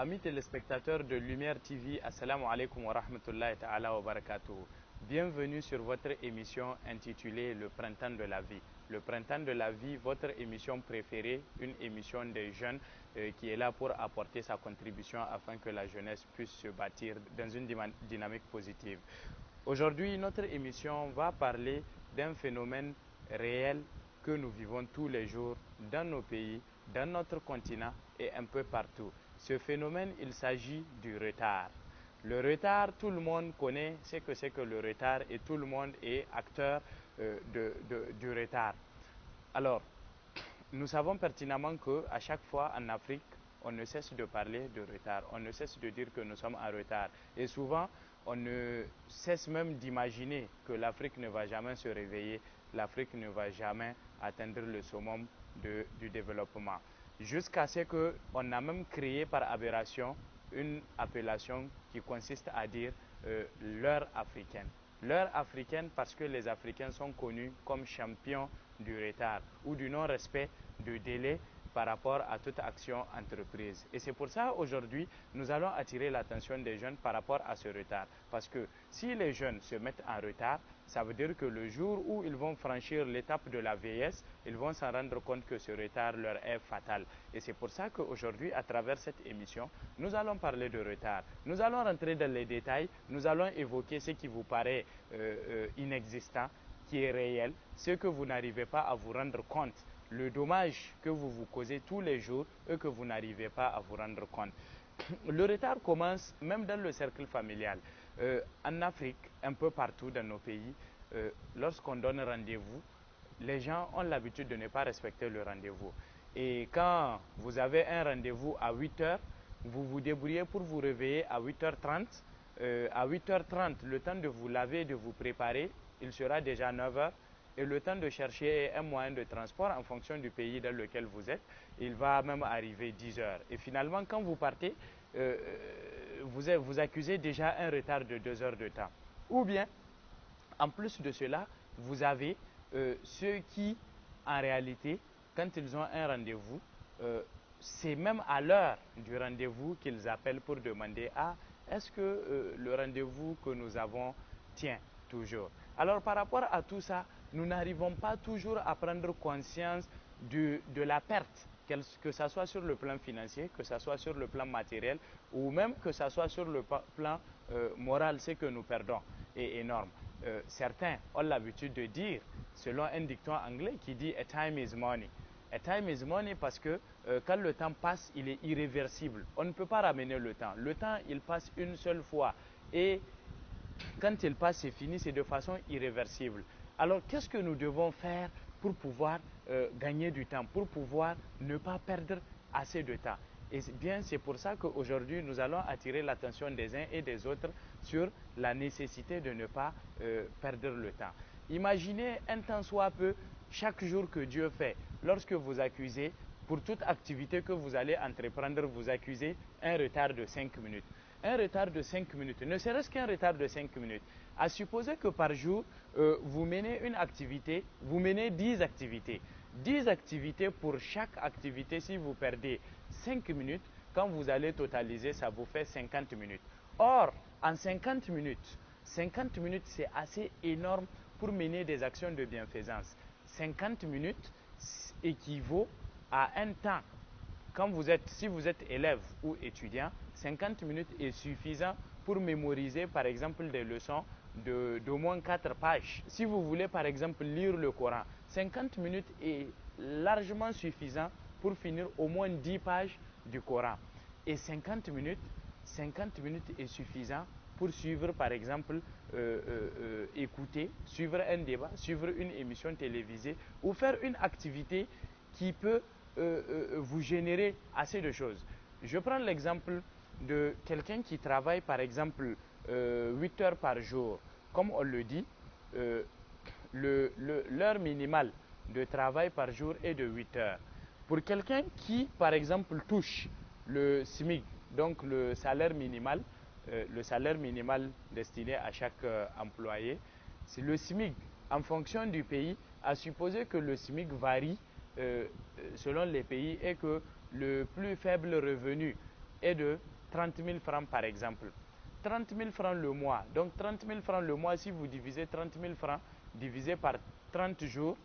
Amis téléspectateurs de Lumière TV, Assalamu alaikum wa rahmatullahi ta'ala wa barakatuh. Bienvenue sur votre émission intitulée Le Printemps de la vie. Le Printemps de la vie, votre émission préférée, une émission des jeunes qui est là pour apporter sa contribution afin que la jeunesse puisse se bâtir dans une dynamique positive. Aujourd'hui, notre émission va parler d'un phénomène réel que nous vivons tous les jours dans nos pays, dans notre continent et un peu partout. Ce phénomène, il s'agit du retard. Le retard, tout le monde connaît ce que c'est que le retard et tout le monde est acteur du retard. Alors, nous savons pertinemment qu'à chaque fois en Afrique, on ne cesse de parler de retard, on ne cesse de dire que nous sommes en retard. Et souvent, on ne cesse même d'imaginer que l'Afrique ne va jamais se réveiller, l'Afrique ne va jamais atteindre le summum du développement. Jusqu'à ce qu'on a même créé par aberration une appellation qui consiste à dire l'heure africaine. L'heure africaine parce que les Africains sont connus comme champions du retard ou du non-respect du délai par rapport à toute action entreprise. Et c'est pour ça aujourd'hui, nous allons attirer l'attention des jeunes par rapport à ce retard. Parce que si les jeunes se mettent en retard, ça veut dire que le jour où ils vont franchir l'étape de la vieillesse, ils vont s'en rendre compte que ce retard leur est fatal. Et c'est pour ça qu'aujourd'hui, à travers cette émission, nous allons parler de retard. Nous allons rentrer dans les détails, nous allons évoquer ce qui vous paraît inexistant, qui est réel, ce que vous n'arrivez pas à vous rendre compte, le dommage que vous vous causez tous les jours et que vous n'arrivez pas à vous rendre compte. Le retard commence même dans le cercle familial. En Afrique, un peu partout dans nos pays, lorsqu'on donne rendez-vous, les gens ont l'habitude de ne pas respecter le rendez-vous. Et quand vous avez un rendez-vous à 8 heures, vous vous débrouillez pour vous réveiller à 8h30. À 8h30, le temps de vous laver et de vous préparer, il sera déjà 9 heures. Et le temps de chercher un moyen de transport en fonction du pays dans lequel vous êtes, il va même arriver 10 heures. Et finalement, quand vous partez, vous accusez déjà un retard de 2 heures de temps. Ou bien, en plus de cela, vous avez ceux qui, en réalité, quand ils ont un rendez-vous, c'est même à l'heure du rendez-vous qu'ils appellent pour demander « Ah, est-ce que le rendez-vous que nous avons tient toujours ?» Alors, par rapport à tout ça, nous n'arrivons pas toujours à prendre conscience de la perte, que ce soit sur le plan financier, que ce soit sur le plan matériel, ou même que ce soit sur le plan moral, ce que nous perdons est énorme. Certains ont l'habitude de dire, selon un dicton anglais qui dit « A time is money ». A time is money parce que quand le temps passe, il est irréversible. On ne peut pas ramener le temps. Le temps, il passe une seule fois. Et quand il passe, c'est fini, c'est de façon irréversible. Alors, qu'est-ce que nous devons faire pour pouvoir gagner du temps, pour pouvoir ne pas perdre assez de temps? Et bien, c'est pour ça qu'aujourd'hui, nous allons attirer l'attention des uns et des autres sur la nécessité de ne pas perdre le temps. Imaginez un temps soit peu, chaque jour que Dieu fait, lorsque vous accusez, pour toute activité que vous allez entreprendre, vous accusez un retard de 5 minutes. Un retard de 5 minutes, ne serait-ce qu'un retard de 5 minutes. À supposer que par jour, vous menez une activité, vous menez 10 activités. 10 activités pour chaque activité, si vous perdez 5 minutes, quand vous allez totaliser, ça vous fait 50 minutes. Or, en 50 minutes, c'est assez énorme pour mener des actions de bienfaisance. 50 minutes équivaut à un temps. Si vous êtes élève ou étudiant, 50 minutes est suffisant pour mémoriser par exemple des leçons d'au moins 4 pages. Si vous voulez par exemple lire le Coran, 50 minutes est largement suffisant pour finir au moins 10 pages du Coran. Et 50 minutes est suffisant pour suivre par exemple, écouter, suivre un débat, suivre une émission télévisée ou faire une activité qui peut vous générer assez de choses. Je prends l'exemple de quelqu'un qui travaille par exemple 8 heures par jour. Comme on le dit, l'heure minimale de travail par jour est de 8 heures. Pour quelqu'un qui par exemple touche le SMIC, donc le salaire minimal destiné à chaque employé, c'est le SMIC en fonction du pays, à supposer que le SMIC varie selon les pays et que le plus faible revenu est de 30 000 francs par exemple. 30 000 francs le mois. Donc 30 000 francs le mois, si vous divisez 30 000 francs divisé par 30 jours,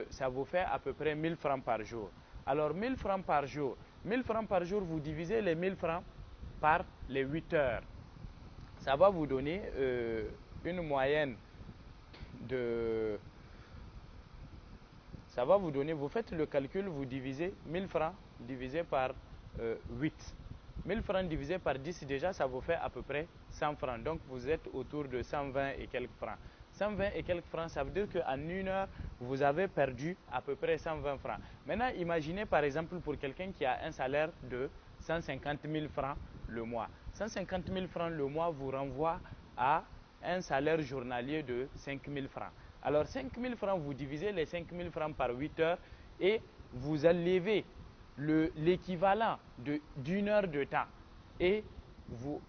ça vous fait à peu près 1000 francs par jour. Alors 1000 francs par jour, 1000 francs par jour, vous divisez les 1000 francs par les 8 heures. Ça va vous donner une moyenne de... Ça va vous donner, vous faites le calcul, vous divisez 1000 francs divisé par 8. 1000 francs divisé par 10, déjà, ça vous fait à peu près 100 francs. Donc, vous êtes autour de 120 et quelques francs. 120 et quelques francs, ça veut dire qu'en une heure, vous avez perdu à peu près 120 francs. Maintenant, imaginez par exemple pour quelqu'un qui a un salaire de 150 000 francs le mois. 150 000 francs le mois vous renvoie à un salaire journalier de 5 000 francs. Alors 5 000 francs, vous divisez les 5 000 francs par 8 heures et vous enlevez l'équivalent d'une heure de temps. Et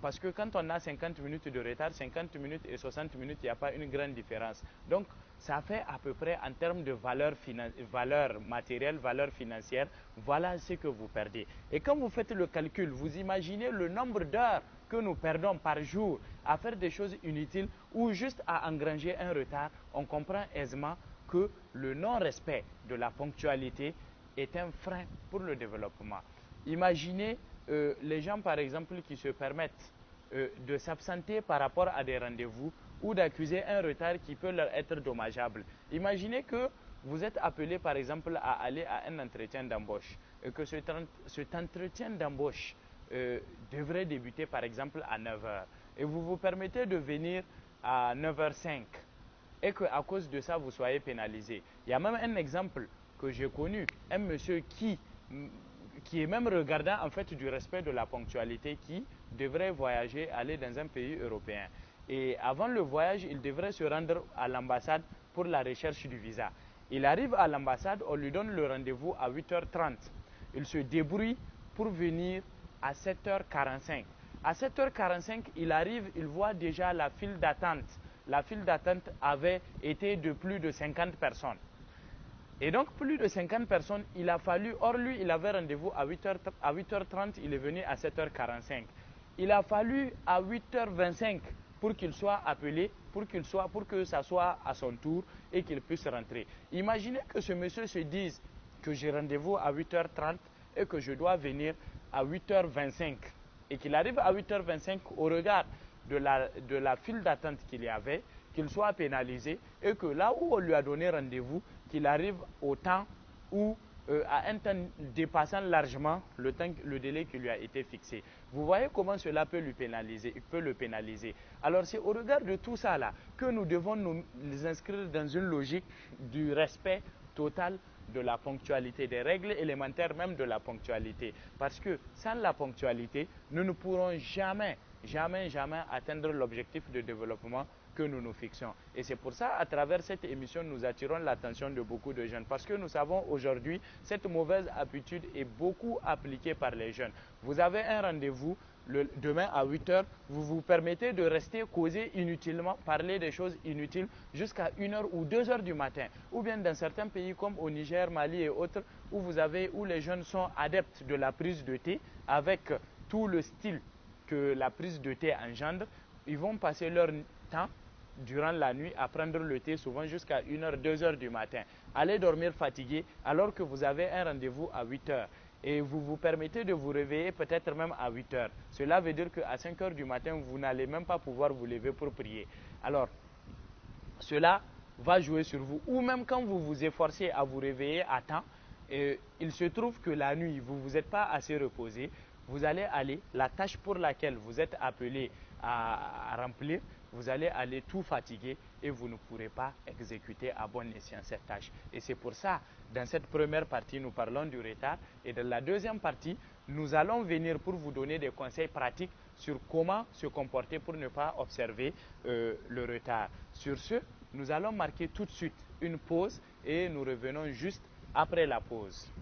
parce que quand on a 50 minutes de retard, 50 minutes et 60 minutes, il n'y a pas une grande différence. Donc, ça fait à peu près en termes de valeur matérielle, valeur financière, voilà ce que vous perdez. Et quand vous faites le calcul, vous imaginez le nombre d'heures que nous perdons par jour à faire des choses inutiles ou juste à engranger un retard, on comprend aisément que le non-respect de la ponctualité est un frein pour le développement. Imaginez les gens par exemple qui se permettent de s'absenter par rapport à des rendez-vous ou d'accuser un retard qui peut leur être dommageable. Imaginez que vous êtes appelé par exemple à aller à un entretien d'embauche et que cet entretien d'embauche devrait débuter par exemple à 9 h et vous vous permettez de venir à 9h05 et qu'à cause de ça vous soyez pénalisé. Il y a même un exemple que j'ai connu, un monsieur qui est même regardant en fait du respect de la ponctualité, qui devrait voyager, aller dans un pays européen. Et avant le voyage, il devrait se rendre à l'ambassade pour la recherche du visa. Il arrive à l'ambassade, on lui donne le rendez-vous à 8h30. Il se débrouille pour venir à 7h45. À 7h45, il arrive, il voit déjà la file d'attente. La file d'attente avait été de plus de 50 personnes. Et donc, plus de 50 personnes, il a fallu, or lui, il avait rendez-vous à 8h30, il est venu à 7h45. Il a fallu à 8h25 pour qu'il soit appelé, pour que ça soit à son tour et qu'il puisse rentrer. Imaginez que ce monsieur se dise que j'ai rendez-vous à 8h30 et que je dois venir à 8h25. Et qu'il arrive à 8h25 au regard de la file d'attente qu'il y avait, qu'il soit pénalisé et que là où on lui a donné rendez-vous, qu'il arrive au temps ou à un temps dépassant largement le délai qui lui a été fixé. Vous voyez comment cela peut le pénaliser. Alors c'est au regard de tout ça là que nous devons nous inscrire dans une logique du respect total de la ponctualité, des règles élémentaires même de la ponctualité. Parce que sans la ponctualité, nous ne pourrons jamais atteindre l'objectif de développement que nous nous fixons. Et c'est pour ça, à travers cette émission, nous attirons l'attention de beaucoup de jeunes. Parce que nous savons aujourd'hui, cette mauvaise habitude est beaucoup appliquée par les jeunes. Vous avez un rendez-vous demain à 8 h, vous vous permettez de rester causer inutilement, parler des choses inutiles jusqu'à 1 h ou 2 h du matin. Ou bien dans certains pays comme au Niger, Mali et autres, où les jeunes sont adeptes de la prise de thé avec tout le style que la prise de thé engendre, ils vont passer leur temps durant la nuit à prendre le thé, souvent jusqu'à 1 h, 2 h du matin. Allez dormir fatigué alors que vous avez un rendez-vous à 8 h. Et vous vous permettez de vous réveiller peut-être même à 8 h. Cela veut dire qu'à 5 h du matin, vous n'allez même pas pouvoir vous lever pour prier. Alors, cela va jouer sur vous. Ou même quand vous vous efforcez à vous réveiller à temps, il se trouve que la nuit, vous ne vous êtes pas assez reposé. Vous allez aller, la tâche pour laquelle vous êtes appelé à remplir, vous allez aller tout fatigué et vous ne pourrez pas exécuter à bon escient cette tâche. Et c'est pour ça, dans cette première partie, nous parlons du retard. Et dans la deuxième partie, nous allons venir pour vous donner des conseils pratiques sur comment se comporter pour ne pas observer le retard. Sur ce, nous allons marquer tout de suite une pause et nous revenons juste après la pause.